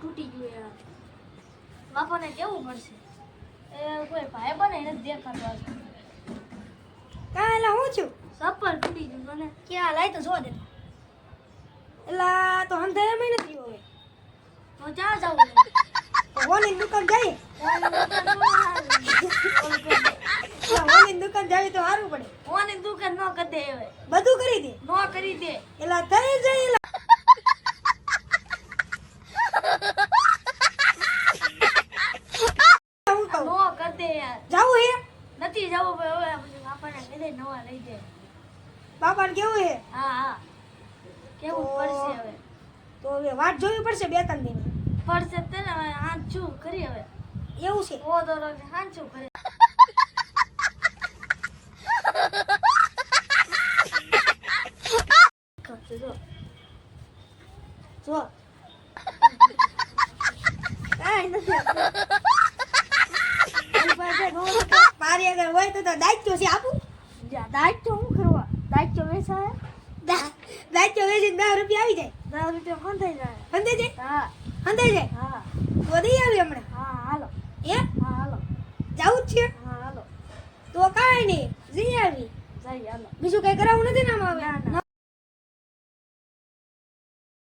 તૂટી ગયું યાર. બાપાને કેવું પડશે. એ કોઈ ભાઈ બને એને દેખાડવા. કાંઈ હું છું ચપ્પલ તૂટી ગયું મને. ક્યાં લાય તો જો દે એલા તો અંધારામાં નથી હવે તો ક્યાં જાવું છે? તો હોની દુકાન જઈએ હોની દુકાન જાવી તો સારું પડે ઓની દુકાન નો કરી દે હવે. બધું કરી દે નો કરી દે. એલા થઈ જાય એલા હું કહું નો કરી દે યાર. જાવું હે નથી જવું ભાઈ હવે પછી બાપાને કહી દે નવા લઈ દે. બાપાને કેવું હે હા હા કેવું તો- પડશે હવે. તો હવે વાટ જોવી પડશે 2-3 દિન પડશે તે ને હવે હાથ શું કરી હવે. એવું છે ઓ તો રોજ હાથ શું કરે. જો કાંઈ નથી આપતું. મારી આગળ હોય તો દાયિત્વ છે આપું દાયિત્વ શું કરવા? દાયિત્વ વેચાય. દાયિત્વ વેચીને 10 રૂપિયા આવી જાય 10 રૂપિયા ખંધાઈ જાય. હંધે જાય હા હંધે જાય હા તો દઈ આવી હમણાં હા હાલો. એ હા હાલો. જાવું જ છે હા હાલો. તો કાંઈ નહીં જઈ આવી જઈ હાલો. બીજું કઈ કરાવવું નથી ને આમાં ના, હવે ના.